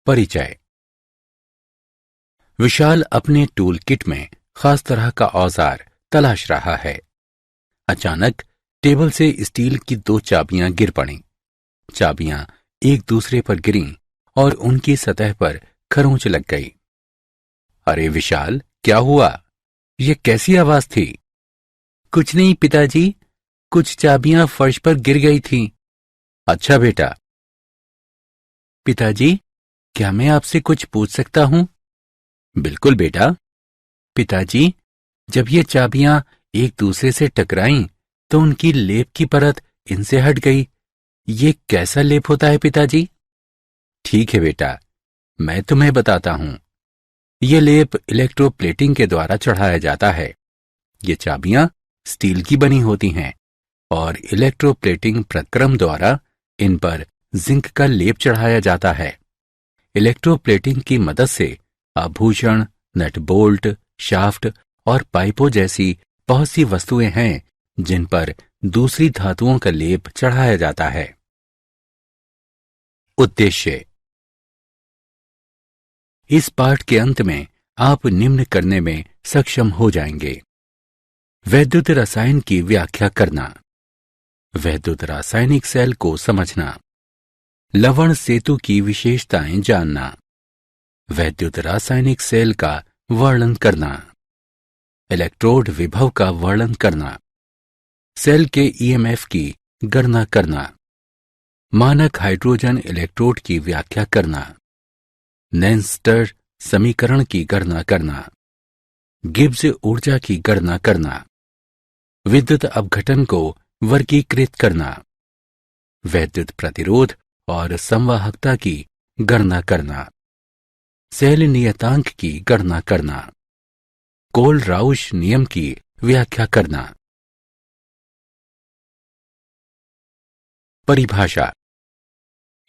परिचय। विशाल अपने tool kit में खास तरह का औजार तलाश रहा है। अचानक टेबल से स्टील की 2 चाबियां गिर पड़ीं। चाबियां एक दूसरे पर गिरीं और उनकी सतह पर खरोंच लग गई। अरे विशाल, क्या हुआ? यह कैसी आवाज थी? कुछ नहीं पिताजी, कुछ चाबियां फर्श पर गिर गई थीं। अच्छा बेटा। पिताजी, क्या मैं आपसे कुछ पूछ सकता हूं? बिल्कुल बेटा। पिताजी, जब ये चाबियां एक दूसरे से टकराईं तो उनकी लेप की परत इनसे हट गई। ये कैसा लेप होता है पिताजी? ठीक है बेटा, मैं तुम्हें बताता हूं। ये लेप इलेक्ट्रोप्लेटिंग के द्वारा चढ़ाया जाता है। ये चाबियां स्टील की बनी होती हैं और इलेक्ट्रोप्लेटिंग प्रक्रम द्वारा इन पर जिंक का लेप चढ़ाया जाता है। इलेक्ट्रोप्लेटिंग की मदद से आभूषण, नट बोल्ट, शाफ्ट और पाइपों जैसी बहुत सी वस्तुएं हैं जिन पर दूसरी धातुओं का लेप चढ़ाया जाता है। उद्देश्य। इस पाठ के अंत में आप निम्न करने में सक्षम हो जाएंगे। वैद्युत रसायन की व्याख्या करना, वैद्युत रासायनिक सेल को समझना, लवण सेतु की विशेषताएं जानना, वैद्युत रासायनिक सेल का वर्णन करना, इलेक्ट्रोड विभव का वर्णन करना, सेल के ईएमएफ की गणना करना, मानक हाइड्रोजन इलेक्ट्रोड की व्याख्या करना, नैनस्टर समीकरण की गणना करना, गिब्स ऊर्जा की गणना करना, विद्युत अपघटन को वर्गीकृत करना, वैद्युत प्रतिरोध और संवाहकता की गणना करना, सेल नियतांक की गणना करना, कोल-राउश नियम की व्याख्या करना। परिभाषा।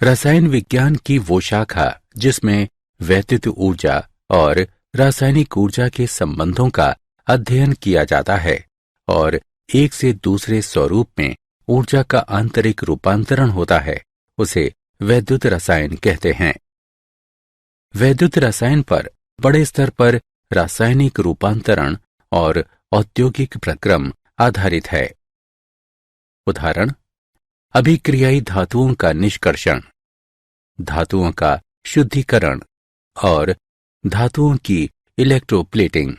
रसायन विज्ञान की वो शाखा जिसमें वैद्युत ऊर्जा और रासायनिक ऊर्जा के संबंधों का अध्ययन किया जाता है और एक से दूसरे स्वरूप में ऊर्जा का आंतरिक रूपांतरण होता है, उसे वैद्युत रसायन कहते हैं। वैद्युत रसायन पर बड़े स्तर पर रासायनिक रूपांतरण और औद्योगिक प्रक्रम आधारित है। उदाहरण: अभिक्रियाई धातुओं का निष्कर्षण, धातुओं का शुद्धिकरण और धातुओं की इलेक्ट्रोप्लेटिंग।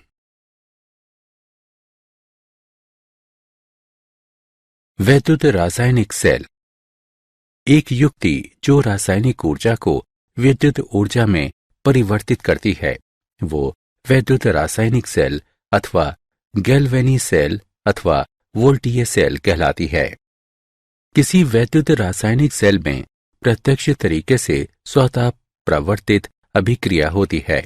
वैद्युत रासायनिक सेल एक युक्ति जो रासायनिक ऊर्जा को विद्युत ऊर्जा में परिवर्तित करती है, वो वैद्युत रासायनिक सेल अथवा गैल्वेनी सेल अथवा वोल्टीय सेल कहलाती है। किसी वैद्युत रासायनिक सेल में प्रत्यक्ष तरीके से स्वतः प्रवर्तित अभिक्रिया होती है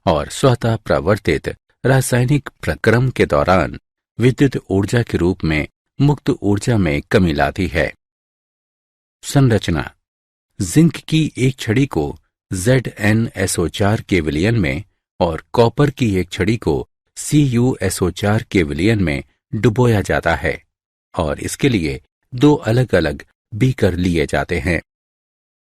और स्वतः प्रवर्तित रासायनिक प्रक्रम के दौरान विद्युत ऊर्जा के रूप में मुक्त ऊर्जा में कमी लाती है। संरचना। जिंक की एक छड़ी को ZnSO4 के विलयन में और कॉपर की एक छड़ी को CuSO4 के विलयन में डुबोया जाता है और इसके लिए 2 अलग अलग बीकर लिए जाते हैं।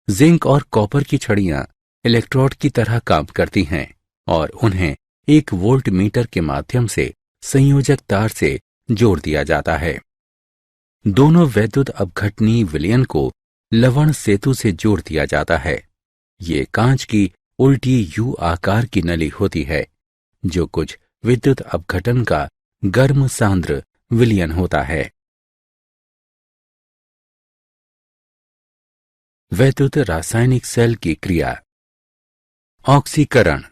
जिंक और कॉपर की छड़ियां इलेक्ट्रोड की तरह काम करती हैं और उन्हें एक वोल्ट मीटर के माध्यम से संयोजक तार से जोड़ दिया जाता है। दोनों वैद्युत अपघटनीय विलयन को लवण सेतु से जोड़ दिया जाता है। ये कांच की उल्टी यू आकार की नली होती है जो कुछ विद्युत अपघटन का गर्म सांद्र विलयन होता है। वैद्युत रासायनिक सेल की क्रिया। ऑक्सीकरण।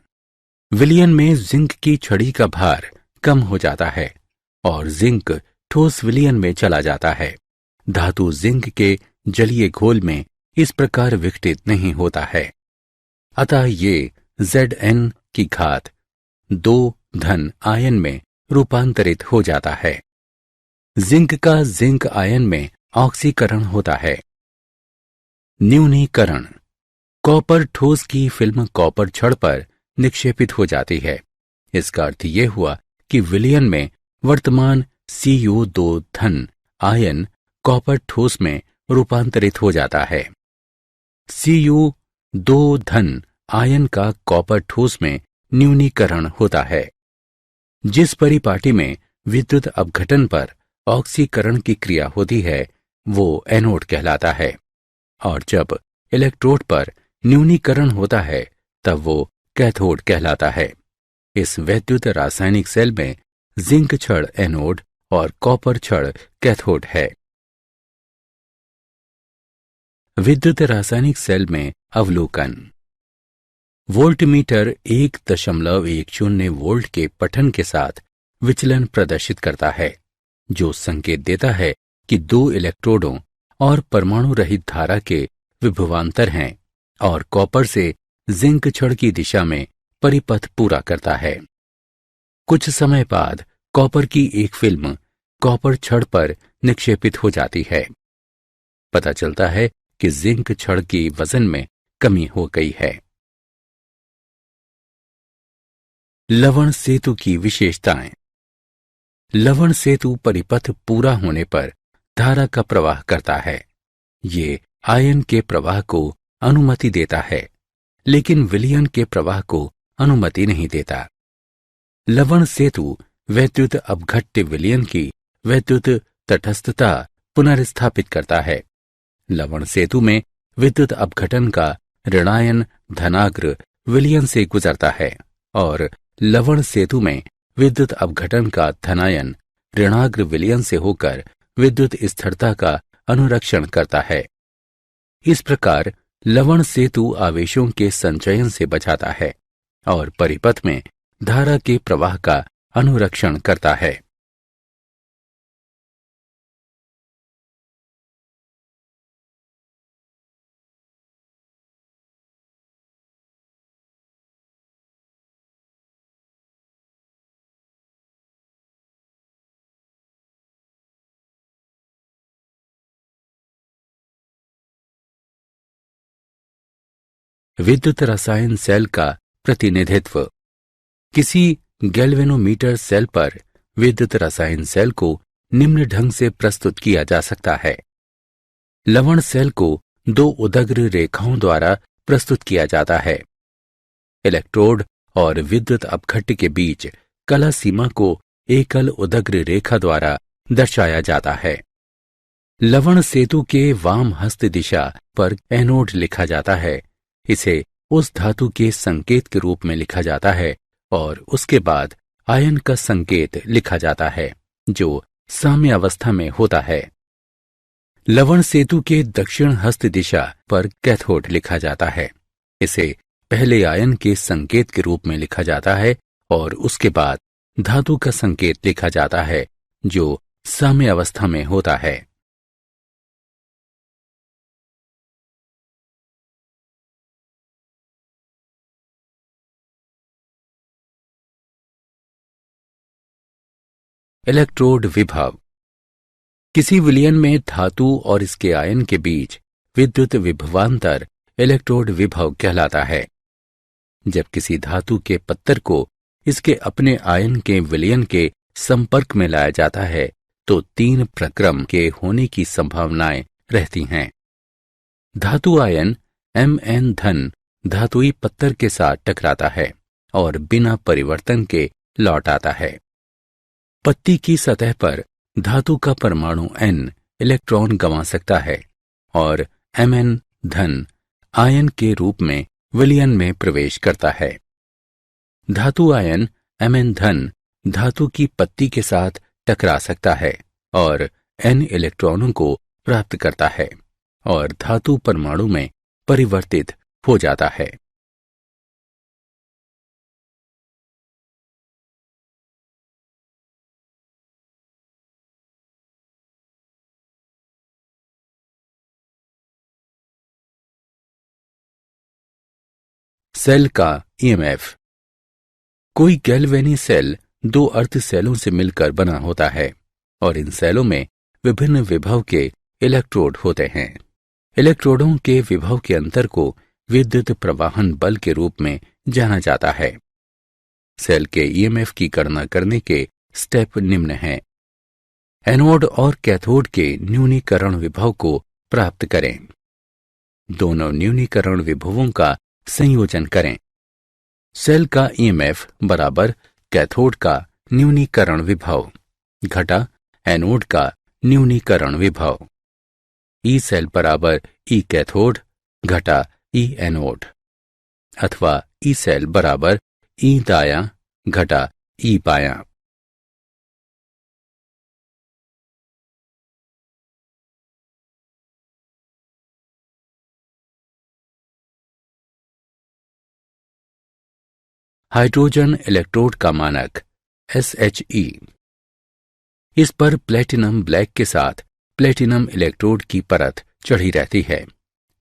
विलयन में जिंक की छड़ी का भार कम हो जाता है और जिंक ठोस विलयन में चला जाता है। धातु जिंक के जलीय घोल में इस प्रकार विघटित नहीं होता है, अतः ये Zn की घात 2 धन आयन में रूपांतरित हो जाता है। जिंक का जिंक आयन में ऑक्सीकरण होता है। न्यूनीकरण। कॉपर ठोस की फिल्म कॉपर छड़ पर निक्षेपित हो जाती है। इसका अर्थ यह हुआ कि विलयन में वर्तमान Cu2 धन आयन कॉपर ठोस में रूपांतरित हो जाता है। Cu2 धन आयन का कॉपर ठोस में न्यूनीकरण होता है। जिस परिपाटी में विद्युत अपघटन पर ऑक्सीकरण की क्रिया होती है वो एनोड कहलाता है, और जब इलेक्ट्रोड पर न्यूनीकरण होता है तब वो कैथोड कहलाता है। इस वैद्युत रासायनिक सेल में जिंक छड़ एनोड और कॉपर छड़ कैथोड है। विद्युत रासायनिक सेल में अवलोकन। वोल्टमीटर 1.10 वोल्ट के पठन के साथ विचलन प्रदर्शित करता है, जो संकेत देता है कि दो इलेक्ट्रोडों और परमाणु रहित धारा के विभवांतर हैं और कॉपर से जिंक छड़ की दिशा में परिपथ पूरा करता है। कुछ समय बाद कॉपर की एक फिल्म कॉपर छड़ पर निक्षेपित हो जाती है। पता चलता है कि जिंक छड़ की वजन में कमी हो गई है। लवण सेतु की विशेषताएं। लवण सेतु परिपथ पूरा होने पर धारा का प्रवाह करता है। ये आयन के प्रवाह को अनुमति देता है, लेकिन विलयन के प्रवाह को अनुमति नहीं देता। लवण सेतु वैद्युत अपघट्य विलयन की वैद्युत तटस्थता पुनर्स्थापित करता है। लवण सेतु में विद्युत अपघटन का ऋणायन धनाग्र विलयन से गुजरता है और लवण सेतु में विद्युत अपघटन का धनायन ऋणाग्र विलयन से होकर विद्युत स्थिरता का अनुरक्षण करता है। इस प्रकार लवण सेतु आवेशों के संचयन से बचाता है और परिपथ में धारा के प्रवाह का अनुरक्षण करता है। विद्युत रसायन सेल का प्रतिनिधित्व। किसी गैल्वेनोमीटर सेल पर विद्युत रसायन सेल को निम्न ढंग से प्रस्तुत किया जा सकता है। लवण सेल को दो उदग्र रेखाओं द्वारा प्रस्तुत किया जाता है। इलेक्ट्रोड और विद्युत अपघट्य के बीच कला सीमा को एकल उदग्र रेखा द्वारा दर्शाया जाता है। लवण सेतु के वाम हस्त दिशा पर एनोड लिखा जाता है। इसे उस धातु के संकेत के रूप में लिखा जाता है और उसके बाद आयन का संकेत लिखा जाता है जो साम्य अवस्था में होता है। लवण सेतु के दक्षिण हस्त दिशा पर कैथोड लिखा जाता है। इसे पहले आयन के संकेत के रूप में लिखा जाता है और उसके बाद धातु का संकेत लिखा जाता है जो साम्य अवस्था में होता है। इलेक्ट्रोड विभव। किसी विलयन में धातु और इसके आयन के बीच विद्युत विभवांतर इलेक्ट्रोड विभव कहलाता है। जब किसी धातु के पत्थर को इसके अपने आयन के विलयन के संपर्क में लाया जाता है तो तीन प्रक्रम के होने की संभावनाएं रहती हैं। धातु आयन Mn धन धातुई पत्थर के साथ टकराता है और बिना परिवर्तन के लौट आता है। पत्ती की सतह पर धातु का परमाणु N इलेक्ट्रॉन गंवा सकता है और Mn धन आयन के रूप में विलयन में प्रवेश करता है। धातु आयन Mn धन धातु की पत्ती के साथ टकरा सकता है और N इलेक्ट्रॉनों को प्राप्त करता है और धातु परमाणु में परिवर्तित हो जाता है। सेल का ईएमएफ। कोई गैल्वेनी सेल दो अर्ध सेलों से मिलकर बना होता है और इन सेलों में विभिन्न विभव के इलेक्ट्रोड होते हैं। इलेक्ट्रोडों के विभव के अंतर को विद्युत प्रवाहन बल के रूप में जाना जाता है। सेल के ईएमएफ की गणना करने के स्टेप निम्न हैं। एनोड और कैथोड के न्यूनीकरण विभव को प्राप्त करें। दोनों न्यूनीकरण विभवों का संयोजन करें। सेल का ईएमएफ बराबर कैथोड का न्यूनीकरण विभव घटा एनोड का न्यूनीकरण विभव। ई सेल बराबर ई कैथोड घटा ई एनोड, अथवा ई सेल बराबर ई दायां घटा ई बायां। हाइड्रोजन इलेक्ट्रोड का मानक SHE। इस पर प्लेटिनम ब्लैक के साथ प्लेटिनम इलेक्ट्रोड की परत चढ़ी रहती है।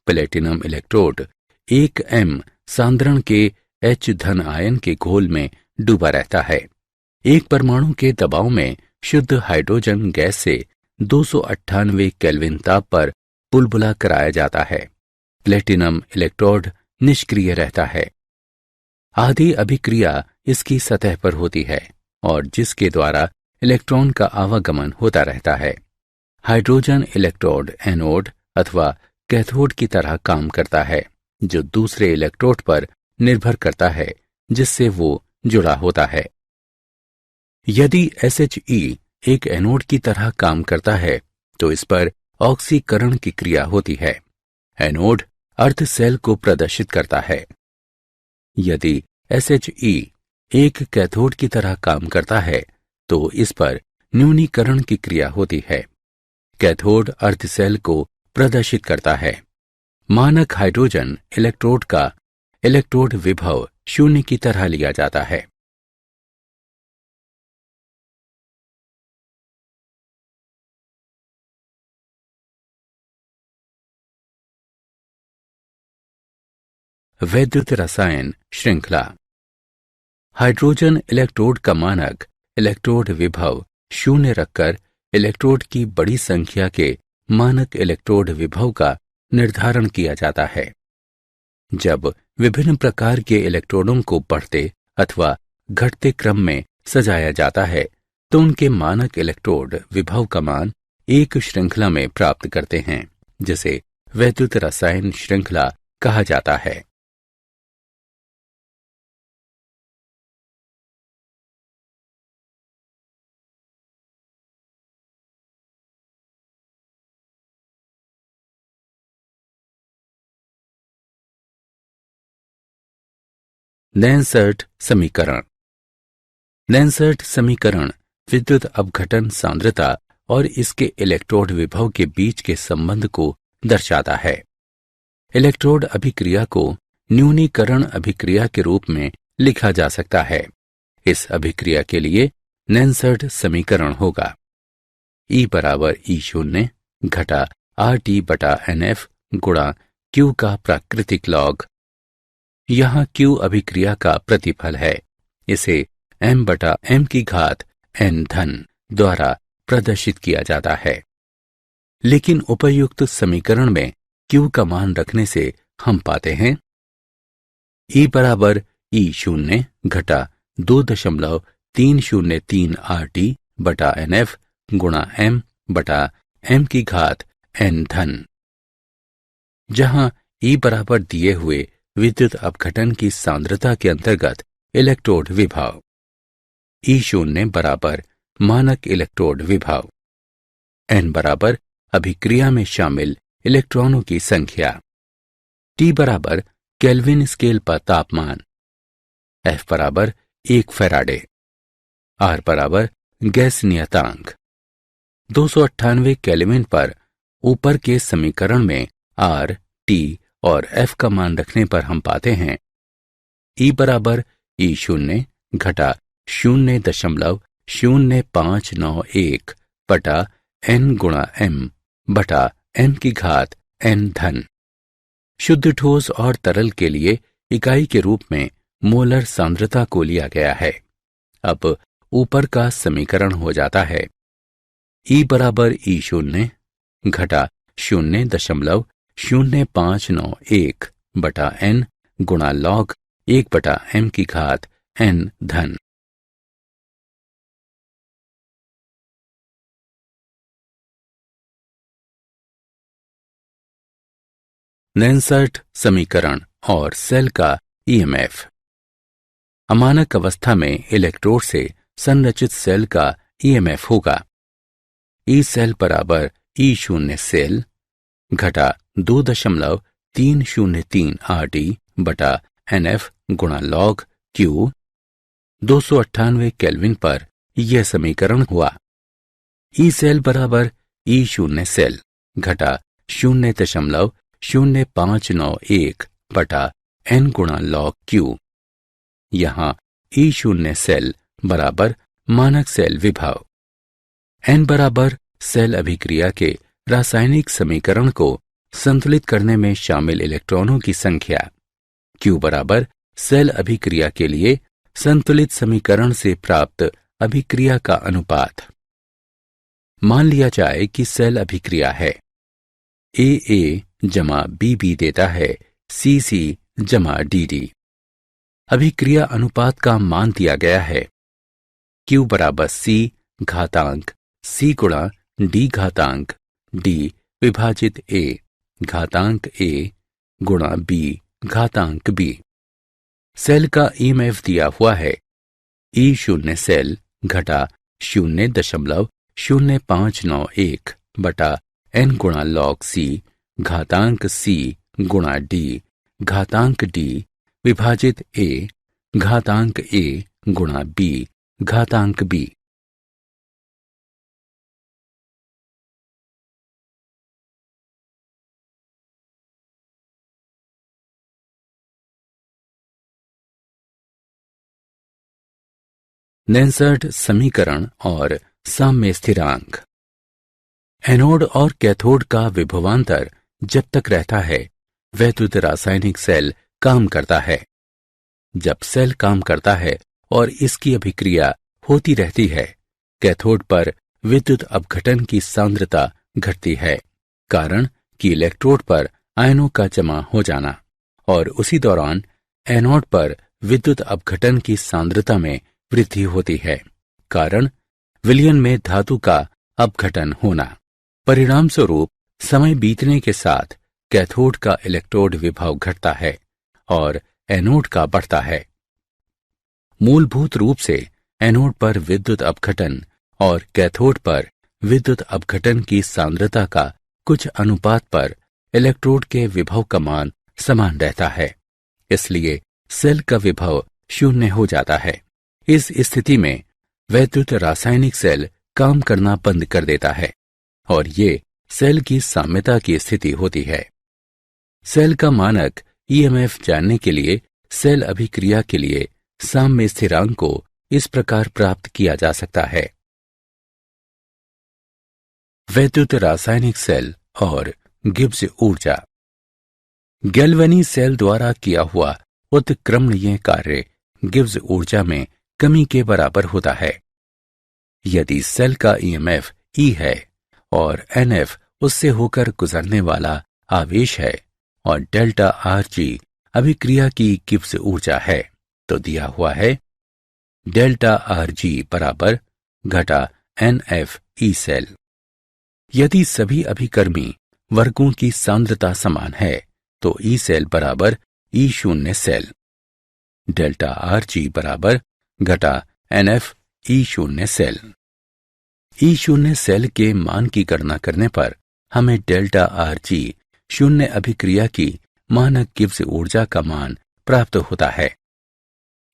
प्लेटिनम इलेक्ट्रोड 1m सांद्रण के H धन आयन के घोल में डूबा रहता है। एक परमाणु के दबाव में शुद्ध हाइड्रोजन गैस से 298 केल्विन ताप पर बुलबुला कराया जाता है। प्लेटिनम इलेक्ट्रोड निष्क्रिय रहता है। आधी अभिक्रिया इसकी सतह पर होती है और जिसके द्वारा इलेक्ट्रॉन का आवागमन होता रहता है। हाइड्रोजन इलेक्ट्रोड एनोड अथवा कैथोड की तरह काम करता है, जो दूसरे इलेक्ट्रोड पर निर्भर करता है जिससे वो जुड़ा होता है। यदि SHE एक एनोड की तरह काम करता है तो इस पर ऑक्सीकरण की क्रिया होती है। एनोड अर्ध सेल को प्रदर्शित करता है। यदि SHE एक कैथोड की तरह काम करता है तो इस पर न्यूनीकरण की क्रिया होती है। कैथोड अर्ध सेल को प्रदर्शित करता है। मानक हाइड्रोजन इलेक्ट्रोड का इलेक्ट्रोड विभव 0 की तरह लिया जाता है। वैद्युत रसायन श्रृंखला। हाइड्रोजन इलेक्ट्रोड का मानक इलेक्ट्रोड विभव 0 रखकर इलेक्ट्रोड की बड़ी संख्या के मानक इलेक्ट्रोड विभव का निर्धारण किया जाता है। जब विभिन्न प्रकार के इलेक्ट्रोडों को बढ़ते अथवा घटते क्रम में सजाया जाता है तो उनके मानक इलेक्ट्रोड विभव का मान एक श्रृंखला में प्राप्त करते हैं, जिसे वैद्युत रसायन श्रृंखला कहा जाता है। नैनसर्ट समीकरण। नैनसर्ट समीकरण विद्युत अपघटन सांद्रता और इसके इलेक्ट्रोड विभव के बीच के संबंध को दर्शाता है। इलेक्ट्रोड अभिक्रिया को न्यूनीकरण अभिक्रिया के रूप में लिखा जा सकता है। इस अभिक्रिया के लिए नैनसर्ट समीकरण होगा E बराबर E0 घटा RT बटा NF गुणा Q का प्राकृतिक लॉग। यहाँ Q अभिक्रिया का प्रतिफल है। इसे m बटा m की घात n धन द्वारा प्रदर्शित किया जाता है। लेकिन उपयुक्त समीकरण में Q का मान रखने से हम पाते हैं E बराबर E0 घटा 2.303 RT बटा NF गुणा m बटा m की घात n धन, जहां E बराबर दिए हुए विद्युत अपघटन की सांद्रता के अंतर्गत इलेक्ट्रोड विभव, E0 बराबर मानक इलेक्ट्रोड विभव, n बराबर अभिक्रिया में शामिल इलेक्ट्रॉनों की संख्या, T बराबर केल्विन स्केल पर तापमान, F बराबर 1 फैराडे, R बराबर गैस नियतांक। 298 केल्विन पर ऊपर के समीकरण में R, T और F का मान रखने पर हम पाते हैं E बराबर E0 घटा 0.0591 बटा n गुणा m बटा m की घात n धन। शुद्ध ठोस और तरल के लिए इकाई के रूप में मोलर सांद्रता को लिया गया है। अब ऊपर का समीकरण हो जाता है E बराबर E0 घटा 0.0591 बटा n गुणा लॉग 1 बटा m की घात n धन। नैनसर्ट समीकरण और सेल का ईएमएफ। अमानक अवस्था में इलेक्ट्रोड से संरचित सेल का ईएमएफ होगा ई सेल बराबर ई शून्य सेल घटा 2.303 RT बटा NF गुणा लॉग Q। 298 केल्विन पर यह समीकरण हुआ। ई सेल बराबर ई शून्य सेल घटा 0.0591 बटा N गुणा लॉग Q। यहाँ ई शून्य सेल बराबर मानक सेल विभव, N बराबर सेल अभिक्रिया के रासायनिक समीकरण को संतुलित करने में शामिल इलेक्ट्रॉनों की संख्या, Q बराबर सेल अभिक्रिया के लिए संतुलित समीकरण से प्राप्त अभिक्रिया का अनुपात। मान लिया जाए कि सेल अभिक्रिया है AA जमा BB देता है CC जमा DD। अभिक्रिया अनुपात का मान दिया गया है Q बराबर C घातांक C गुणा D घातांक D विभाजित A घातांक A गुणा B घातांक B। सेल का ईएमएफ दिया हुआ है ई शून्य सेल घटा 0.0591 बटा N गुणा लॉग C घातांक C गुणा D घातांक D विभाजित A घातांक A गुणा B घातांक B। नेंसर्ट समीकरण और साम्य स्थिरांक। एनोड और कैथोड का विभवांतर जब तक रहता है वैद्युत रासायनिक सेल काम करता है। जब सेल काम करता है और इसकी अभिक्रिया होती रहती है, कैथोड पर विद्युत अपघटन की सांद्रता घटती है, कारण कि इलेक्ट्रोड पर आयनों का जमा हो जाना, और उसी दौरान एनोड पर विद्युत अपघटन की सांद्रता में वृद्धि होती है, कारण विलयन में धातु का अपघटन होना। परिणाम स्वरूप समय बीतने के साथ कैथोड का इलेक्ट्रोड विभव घटता है और एनोड का बढ़ता है। मूलभूत रूप से एनोड पर विद्युत अपघटन और कैथोड पर विद्युत अपघटन की सांद्रता का कुछ अनुपात पर इलेक्ट्रोड के विभव का मान समान रहता है, इसलिए सेल का विभव शून्य हो जाता है। इस स्थिति में वैद्युत रासायनिक सेल काम करना बंद कर देता है और ये सेल की साम्यता की स्थिति होती है। सेल का मानक ईएमएफ जानने के लिए सेल अभिक्रिया के लिए साम्य स्थिरांक को इस प्रकार प्राप्त किया जा सकता है। वैद्युत रासायनिक सेल और गिब्स ऊर्जा। गैल्वेनी सेल द्वारा किया हुआ उत्क्रमणीय कार्य गिब्स ऊर्जा में कमी के बराबर होता है। यदि सेल का ईएमएफ E है और NF उससे होकर गुजरने वाला आवेश है और डेल्टा RG अभिक्रिया की गिब्स ऊर्जा है, तो दिया हुआ है डेल्टा RG बराबर घटा NF E सेल। यदि सभी अभिकर्मी वर्गों की सांद्रता समान है तो E सेल बराबर E शून्य सेल, डेल्टा RG बराबर घटा NF E शून्य सेल। E शून्य सेल के मान की गणना करने पर हमें डेल्टा RG शून्य अभिक्रिया की मानक गिब्स ऊर्जा का मान प्राप्त होता है।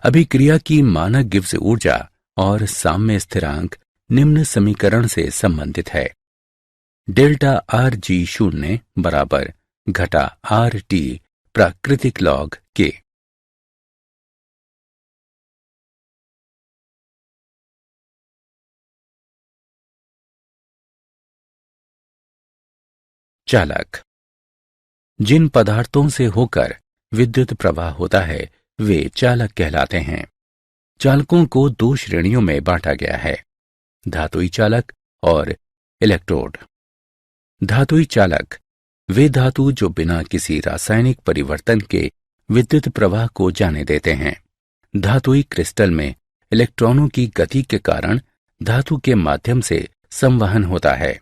अभिक्रिया की मानक गिब्स ऊर्जा और साम्य स्थिरांक निम्न समीकरण से संबंधित है। डेल्टा RG शून्य बराबर घटा RT प्राकृतिक लॉग K। चालक। जिन पदार्थों से होकर विद्युत प्रवाह होता है वे चालक कहलाते हैं। चालकों को दो श्रेणियों में बांटा गया है, धातुई चालक और इलेक्ट्रोड। धातुई चालक वे धातु जो बिना किसी रासायनिक परिवर्तन के विद्युत प्रवाह को जाने देते हैं। धातुई क्रिस्टल में इलेक्ट्रॉनों की गति के कारण धातु के माध्यम से संवहन होता है,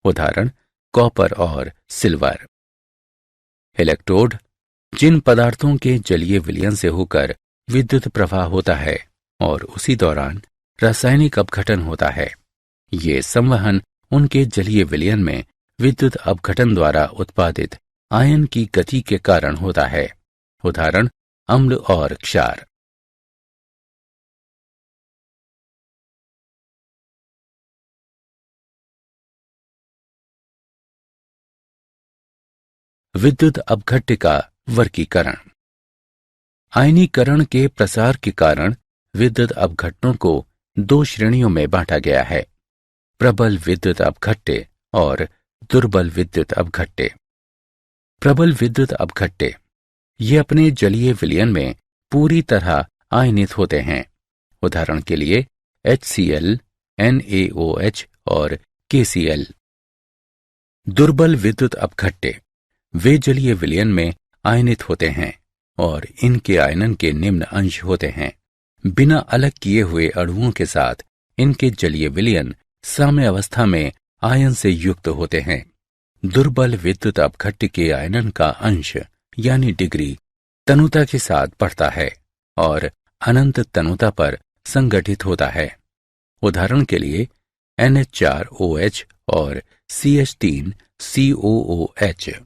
उदाहरण कॉपर और सिल्वर। इलेक्ट्रोड जिन पदार्थों के जलीय विलयन से होकर विद्युत प्रवाह होता है और उसी दौरान रासायनिक अपघटन होता है। ये संवहन उनके जलीय विलयन में विद्युत अपघटन द्वारा उत्पादित आयन की गति के कारण होता है। उदाहरण अम्ल और क्षार। विद्युत अपघट्य का वर्गीकरण। आयनीकरण के प्रसार के कारण विद्युत अपघटनों को दो श्रेणियों में बांटा गया है, प्रबल विद्युत अपघट्य और दुर्बल विद्युत अपघट्य। प्रबल विद्युत अपघट्य ये अपने जलीय विलयन में पूरी तरह आयनित होते हैं। उदाहरण के लिए HCl, NaOH और KCl। दुर्बल विद्युत अपघट्य वे जलीय विलयन में आयनित होते हैं और इनके आयनन के निम्न अंश होते हैं। बिना अलग किए हुए अणुओं के साथ इनके जलीय विलयन साम्य अवस्था में आयन से युक्त होते हैं। दुर्बल विद्युत अपघट्य के आयनन का अंश यानी डिग्री तनुता के साथ बढ़ता है और अनंत तनुता पर संगठित होता है। उदाहरण के लिए NH4OH और CH3COOH।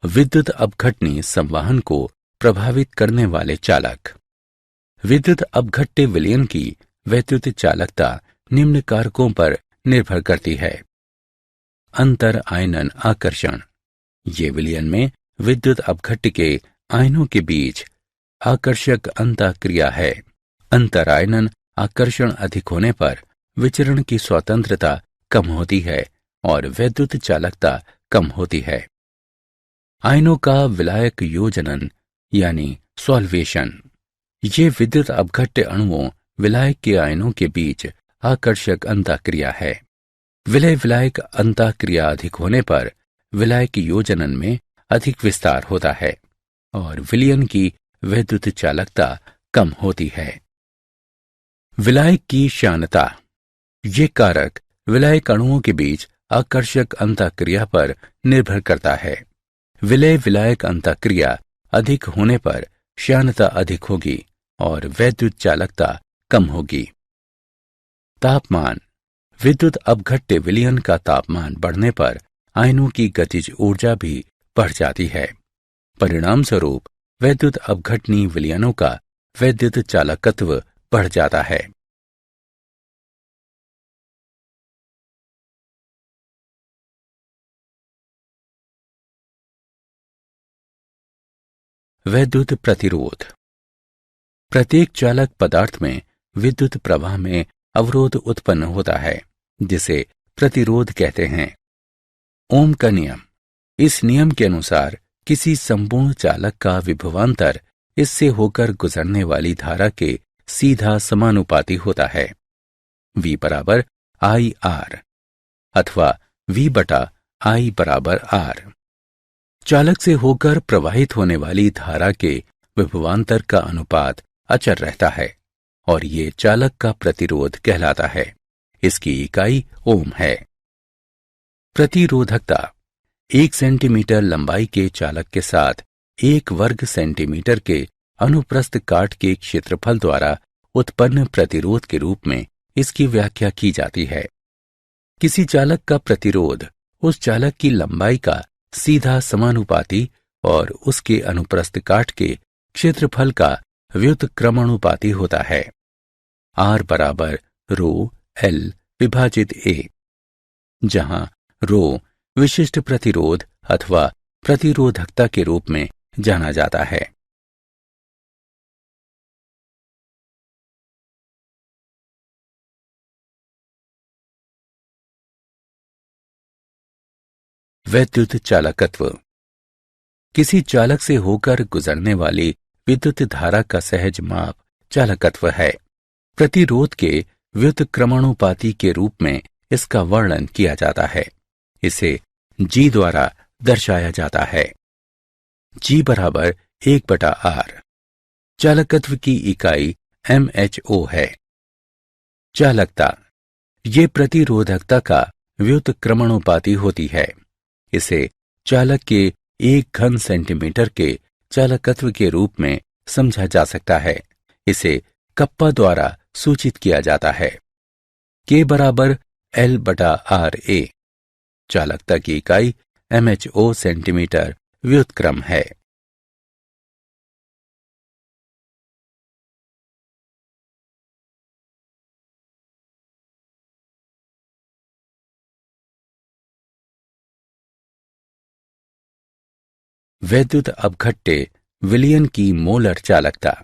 विद्युत अपघटनी संवहन को प्रभावित करने वाले चालक। विद्युत अपघट्य विलयन की वैद्युत चालकता निम्न कारकों पर निर्भर करती है। अंतर आयनन आकर्षण। ये विलयन में विद्युत अपघट्य के आयनों के बीच आकर्षक अंतःक्रिया है। अंतर आयनन आकर्षण अधिक होने पर विचरण की स्वतंत्रता कम होती है और वैद्युत चालकता कम होती है। आयनों का विलायक योजनन यानी सॉल्वेशन। ये विद्युत अपघट्य अणुओं विलायक के आयनों के बीच आकर्षक अंतःक्रिया है। विलय विलायक अंतःक्रिया अधिक होने पर विलायक योजनन में अधिक विस्तार होता है और विलयन की वैद्युत चालकता कम होती है। विलायक की श्यानता। ये कारक विलायक अणुओं के बीच आकर्षक अंतःक्रिया पर निर्भर करता है। विलय विलायक अंतःक्रिया अधिक होने पर श्यानता अधिक होगी और वैद्युत चालकता कम होगी। तापमान। विद्युत अपघट्य विलयन का तापमान बढ़ने पर आयनों की गतिज ऊर्जा भी बढ़ जाती है। परिणाम स्वरूप वैद्युत अपघटनी विलयनों का वैद्युत चालकत्व बढ़ जाता है। वैद्युत प्रतिरोध। प्रत्येक चालक पदार्थ में विद्युत प्रवाह में अवरोध उत्पन्न होता है, जिसे प्रतिरोध कहते हैं। ओम का नियम। इस नियम के अनुसार किसी संपूर्ण चालक का विभवांतर इससे होकर गुजरने वाली धारा के सीधा समानुपाती होता है। V बराबर IR अथवा V बटा I बराबर R। चालक से होकर प्रवाहित होने वाली धारा के विभवांतर का अनुपात अचर रहता है और ये चालक का प्रतिरोध कहलाता है। इसकी इकाई ओम है। प्रतिरोधकता। 1 सेंटीमीटर लंबाई के चालक के साथ 1 वर्ग सेंटीमीटर के अनुप्रस्थ काट के क्षेत्रफल द्वारा उत्पन्न प्रतिरोध के रूप में इसकी व्याख्या की जाती है। किसी चालक का प्रतिरोध उस चालक की लंबाई का सीधा समानुपाती और उसके अनुप्रस्थ काट के क्षेत्रफल का व्युत्क्रमानुपाती होता है। R बराबर रो L विभाजित A, जहां रो विशिष्ट प्रतिरोध अथवा प्रतिरोधकता के रूप में जाना जाता है। वैद्युत चालकत्व। किसी चालक से होकर गुजरने वाली विद्युत धारा का सहज माप चालकत्व है। प्रतिरोध के व्युत्क्रमानुपाती के रूप में इसका वर्णन किया जाता है। इसे G द्वारा दर्शाया जाता है। G बराबर 1/R। चालकत्व की इकाई mho है। चालकता ये प्रतिरोधकता का व्युत्क्रमणोपाधि होती है। इसे चालक के 1 घन सेंटीमीटर के चालकत्व के रूप में समझा जा सकता है। इसे कप्पा द्वारा सूचित किया जाता है। K बराबर L/RA। चालकता की इकाई mho सेंटीमीटर व्युत्क्रम है। वैद्युत अपघट्य विलयन की मोलर चालकता।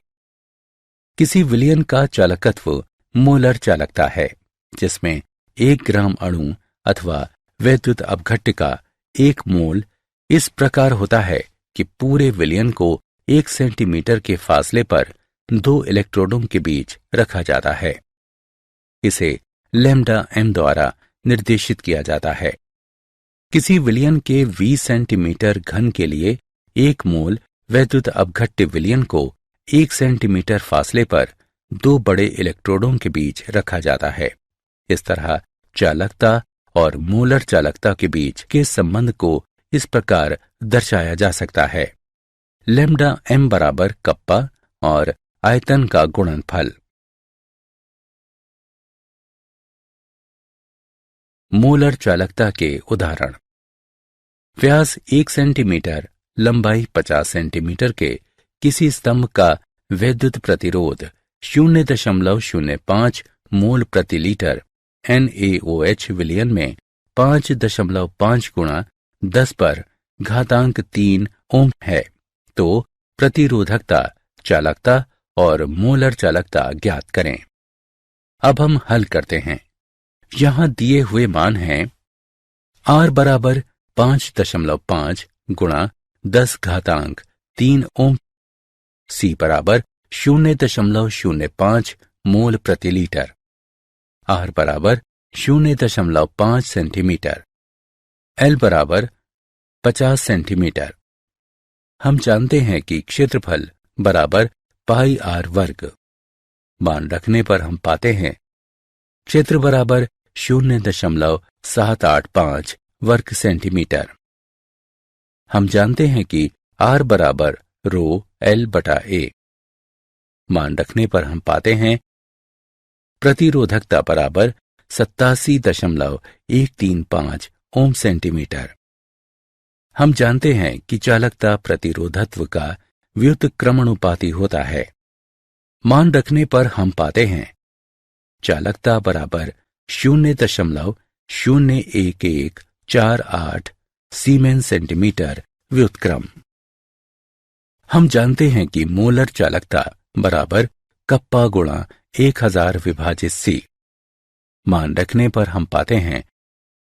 किसी विलयन का चालकत्व मोलर चालकता है, जिसमें 1 ग्राम अणु अथवा वैद्युत अपघट्य का 1 मोल इस प्रकार होता है कि पूरे विलयन को 1 सेंटीमीटर के फासले पर 2 इलेक्ट्रोडों के बीच रखा जाता है। इसे लैम्डा m द्वारा निर्देशित किया जाता है। किसी विलयन के 20 सेंटीमीटर घन के लिए 1 मोल वैद्युत अपघट्य विलयन को 1 सेंटीमीटर फासले पर 2 बड़े इलेक्ट्रोडों के बीच रखा जाता है। इस तरह चालकता और मोलर चालकता के बीच के संबंध को इस प्रकार दर्शाया जा सकता है। लैम्डा m बराबर कप्पा और आयतन का गुणनफल। मोलर चालकता के उदाहरण। व्यास 1 सेंटीमीटर, लंबाई 50 सेंटीमीटर के किसी स्तंभ का वैद्युत प्रतिरोध 0.05 मोल प्रति लीटर NaOH विलयन में 5.5 गुणा 10 पर घातांक 3 ओम है, तो प्रतिरोधकता, चालकता और मोलर चालकता ज्ञात करें। अब हम हल करते हैं। यहां दिए हुए मान हैं R बराबर 5.5 गुणा 10 घातांक 3 ओम, C बराबर 0.05 मोल प्रति लीटर, R बराबर 0.5 सेंटीमीटर, L बराबर 50 सेंटीमीटर। हम जानते हैं कि क्षेत्रफल बराबर पाई R वर्ग। मान रखने पर हम पाते हैं क्षेत्र बराबर 0.785 वर्ग सेंटीमीटर। हम जानते हैं कि R बराबर रो L/A। मान रखने पर हम पाते हैं प्रतिरोधकता बराबर 87.135 ओम सेंटीमीटर। हम जानते हैं कि चालकता प्रतिरोधत्व का व्युत्क्रमणोपाधि होता है। मान रखने पर हम पाते हैं चालकता बराबर 0.01148 सीमेंस सेंटीमीटर व्युत्क्रम। हम जानते हैं कि मोलर चालकता बराबर कप्पा गुणा 1000 विभाजित C। मान रखने पर हम पाते हैं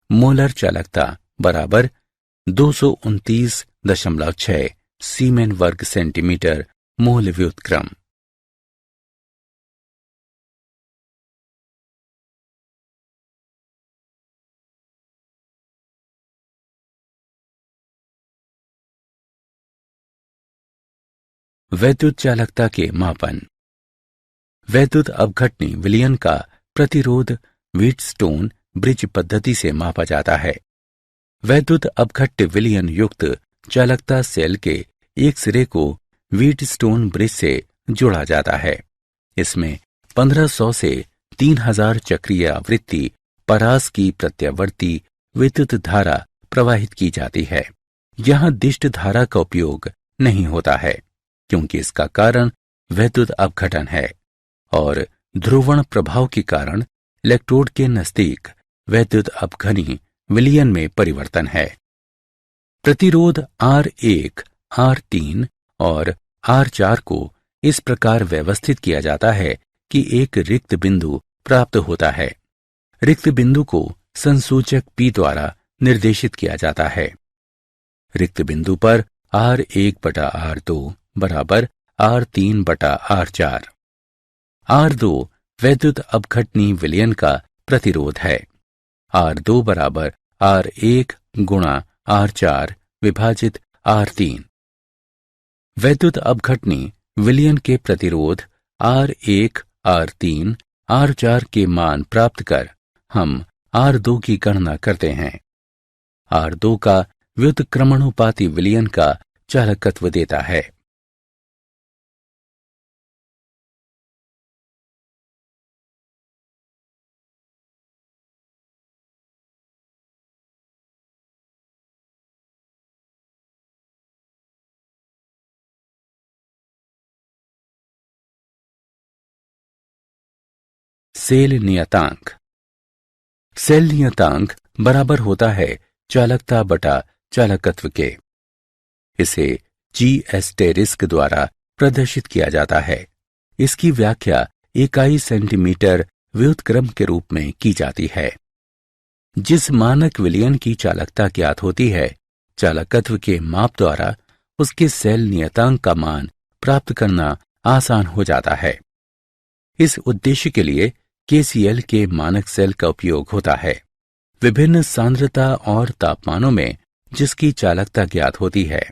मोलर चालकता बराबर 229.6 सीमेन वर्ग सेंटीमीटर मोल व्युत्क्रम। वैद्युत चालकता के मापन। वैद्युत अपघटनी विलयन का प्रतिरोध व्हीटस्टोन ब्रिज पद्धति से मापा जाता है। वैद्युत अपघट्य विलयन युक्त चालकता सेल के एक सिरे को व्हीटस्टोन ब्रिज से जोड़ा जाता है। इसमें 1500 से 3000 चक्रीय आवृत्ति परास की प्रत्यावर्ती विद्युत धारा प्रवाहित की जाती है। यहां दिष्ट धारा का उपयोग नहीं होता है, क्योंकि इसका कारण वैद्युत अपघटन है और ध्रुवण प्रभाव के कारण इलेक्ट्रोड के नजदीक वैद्युत अपघनी विलयन में परिवर्तन है। प्रतिरोध R1, R3 और R4 को इस प्रकार व्यवस्थित किया जाता है कि एक रिक्त बिंदु प्राप्त होता है। रिक्त बिंदु को संसूचक P द्वारा निर्देशित किया जाता है। रिक्त बिंदु पर R1/R2 बराबर R3/R4। R2 वैद्युत अपघटनी विलयन का प्रतिरोध है। R2 बराबर R1 गुणा R4 विभाजित R3। वैद्युत अपघटनी विलयन के प्रतिरोध R1, R3 R4 के मान प्राप्त कर हम R2 की गणना करते हैं। R2 का व्युत्क्रमणुपाती विलयन का चालकत्व देता है। सेल नियतांक। सेल नियतांक बराबर होता है चालकता बटा चालकत्व के। इसे जी एस्टेरिस्क द्वारा प्रदर्शित किया जाता है। इसकी व्याख्या इकाई सेंटीमीटर व्युत्क्रम के रूप में की जाती है। जिस मानक विलयन की चालकता ज्ञात होती है, चालकत्व के माप द्वारा उसके सेल नियतांक का मान प्राप्त करना आसान हो जाता है। इस उद्देश्य के लिए केसीएल के मानक सेल का उपयोग होता है। विभिन्न सांद्रता और तापमानों में जिसकी चालकता ज्ञात होती है।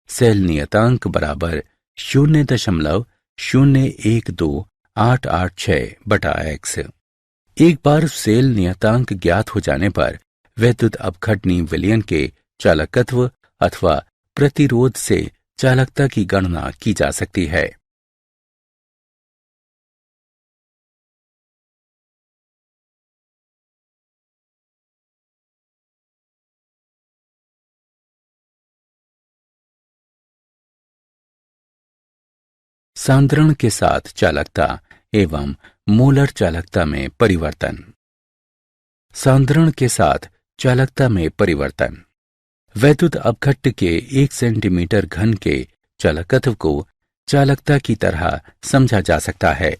सेल नियतांक बराबर 0.0128886 बटा x। एक बार सेल नियतांक ज्ञात हो जाने पर वैद्युत अपघटनी विलयन के चालकत्व अथवा प्रतिरोध से चालकता की गणना की जा सकती है। सांद्रण के साथ चालकता एवं मोलर चालकता में परिवर्तन। सांद्रण के साथ चालकता में परिवर्तन। वैद्युत अपघट्ट के 1 सेंटीमीटर घन के चालकत्व को चालकता की तरह समझा जा सकता है।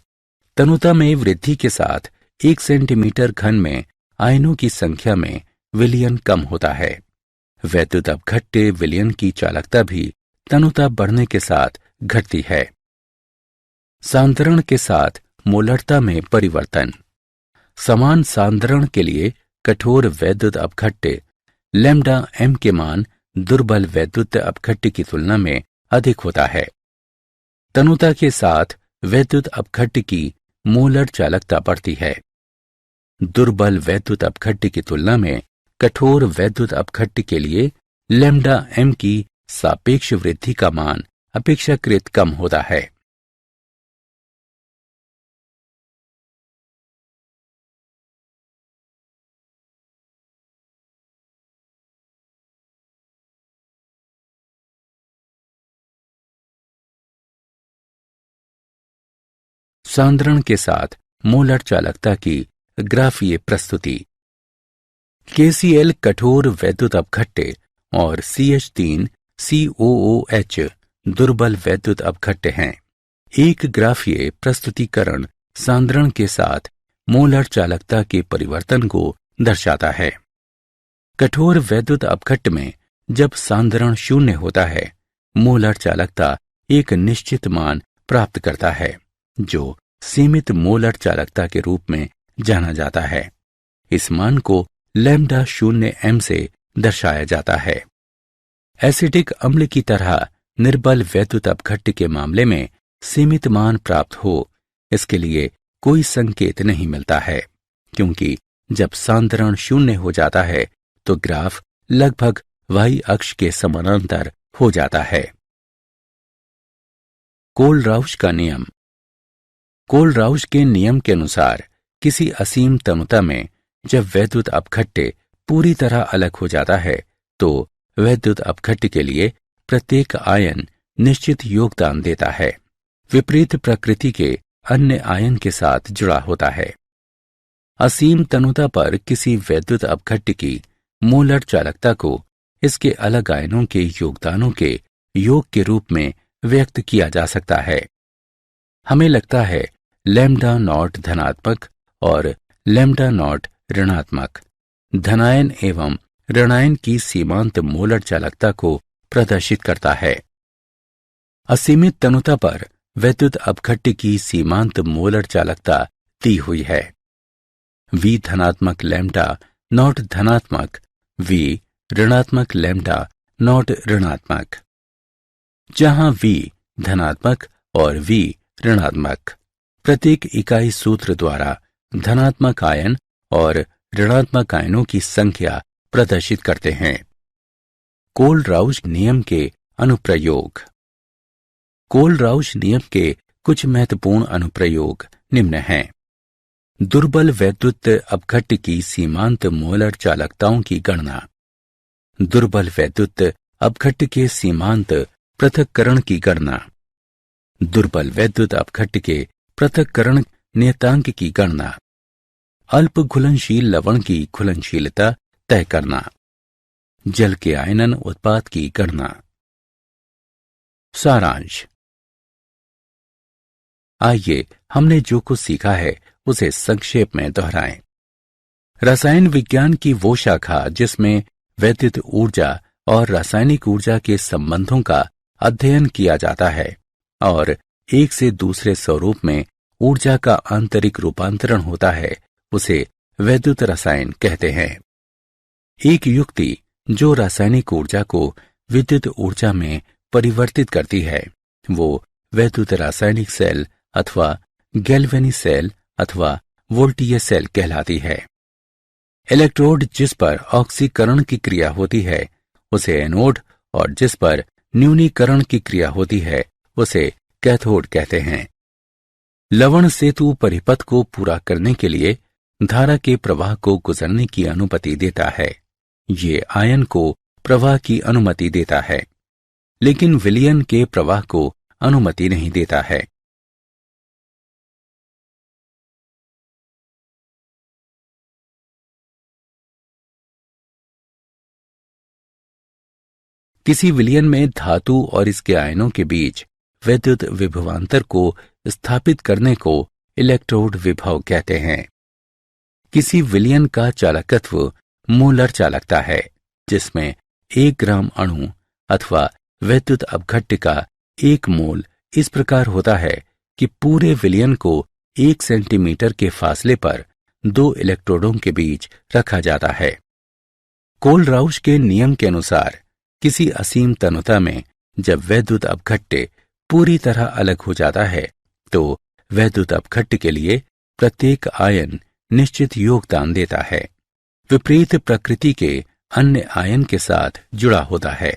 तनुता में वृद्धि के साथ 1 सेंटीमीटर घन में आयनों की संख्या में विलयन कम होता है। वैद्युत अपघट्ट विलयन की चालकता भी तनुता बढ़ने के साथ घटती है। सांद्रण के साथ मोलरता में परिवर्तन। समान सांद्रण के लिए कठोर वैद्युत अपघट्ट लैम्डा m के मान दुर्बल वैद्युत अपघट्ट की तुलना में अधिक होता है। तनुता के साथ वैद्युत अपघट्ट की मोलर चालकता बढ़ती है। दुर्बल वैद्युत अपघट्ट की तुलना में कठोर वैद्युत अपघट्ट के लिए लैम्डा m की सापेक्ष वृद्धि का मान अपेक्षाकृत कम होता है। सांद्रण के साथ मोलर चालकता की ग्राफीय प्रस्तुति। केसीएल कठोर वैद्युत अपघट्ट और CH3COOH दुर्बल वैद्युत अपघट्ट हैं। एक ग्राफीय प्रस्तुतिकरण सांद्रण के साथ मोलर चालकता के परिवर्तन को दर्शाता है। कठोर वैद्युत अपघट्ट में जब सांद्रण 0 होता है, मोलर चालकता एक निश्चित मान प्राप्त करता है, जो सीमित मोलर चालकता के रूप में जाना जाता है। इस मान को लैम्डा 0m से दर्शाया जाता है। एसिडिक अम्ल की तरह निर्बल वैद्युत अपघट्ट के मामले में सीमित मान प्राप्त हो, इसके लिए कोई संकेत नहीं मिलता है, क्योंकि जब सांद्रण 0 हो जाता है तो ग्राफ लगभग y अक्ष के समानांतर हो जाता है। कोलराउश का नियम। कोलराउश के नियम के अनुसार किसी असीम तनुता में जब वैद्युत अपघट्ट पूरी तरह अलग हो जाता है तो वैद्युत अपघट्ट के लिए प्रत्येक आयन निश्चित योगदान देता है, विपरीत प्रकृति के अन्य आयन के साथ जुड़ा होता है। असीम तनुता पर किसी वैद्युत अपघट्ट की मोलर चालकता को इसके अलग आयनों के योगदानों के योग के रूप में व्यक्त किया जा सकता है। हमें लगता है लैम्डा नॉट धनात्मक और लैम्डा नॉट ऋणात्मक धनायन एवं ऋणायन की सीमांत मोलर चालकता को प्रदर्शित करता है। असीमित तनुता पर वैद्युत अपघट्ट की सीमांत मोलर चालकता दी हुई है। V धनात्मक लैम्डा नॉट धनात्मक, V ऋणात्मक लैम्डा नॉट ऋणात्मक। जहां V धनात्मक और V ऋणात्मक। प्रत्येक इकाई सूत्र द्वारा धनात्मक आयन और ऋणात्मक आयनों की संख्या प्रदर्शित करते हैं। कोलराउश नियम के अनुप्रयोग। कोलराउश नियम के कुछ महत्वपूर्ण अनुप्रयोग निम्न हैं। दुर्बल वैद्युत अपघट्य की सीमांत मोलर चालकताओं की गणना। दुर्बल वैद्युत अपघट्य के सीमांत पृथक्करण की गणना। दुर्बल वैद्युत अपघट्य के पृथक्करण नियतांक की गणना। अल्प घुलनशील लवण की घुलनशीलता तय करना। जल के आयनन उत्पाद की गणना। सारांश। आइए हमने जो कुछ सीखा है उसे संक्षेप में दोहराएं। रसायन विज्ञान की वो शाखा जिसमें वैद्युत ऊर्जा और रासायनिक ऊर्जा के संबंधों का अध्ययन किया जाता है और एक से दूसरे स्वरूप में ऊर्जा का आंतरिक रूपांतरण होता है, उसे वैद्युत रसायन कहते हैं। एक युक्ति जो रासायनिक ऊर्जा को विद्युत ऊर्जा में परिवर्तित करती है वो वैद्युत रासायनिक सेल अथवा गैल्वेनी सेल अथवा वोल्टीय सेल कहलाती है। इलेक्ट्रोड जिस पर ऑक्सीकरण की क्रिया होती है उसे एनोड और जिस पर न्यूनीकरण की क्रिया होती है उसे कैथोड कहते हैं। लवण सेतु परिपथ को पूरा करने के लिए धारा के प्रवाह को गुजरने की अनुमति देता है। ये आयन को प्रवाह की अनुमति देता है, लेकिन विलयन के प्रवाह को अनुमति नहीं देता है। किसी विलयन में धातु और इसके आयनों के बीच वैद्युत विभवांतर को स्थापित करने को इलेक्ट्रोड विभव कहते हैं। किसी विलयन का चालकत्व मोलर चालकता है, जिसमें 1 ग्राम अणु अथवा वैद्युत अपघट्य का 1 मोल इस प्रकार होता है कि पूरे विलयन को 1 सेंटीमीटर के फासले पर 2 इलेक्ट्रोडों के बीच रखा जाता है। कोलराउश के नियम के अनुसार किसी असीम तन्यता में जब वैद्युत अपघट्य पूरी तरह अलग हो जाता है तो वैद्युत अपघट्य के लिए प्रत्येक आयन निश्चित योगदान देता है, विपरीत प्रकृति के अन्य आयन के साथ जुड़ा होता है।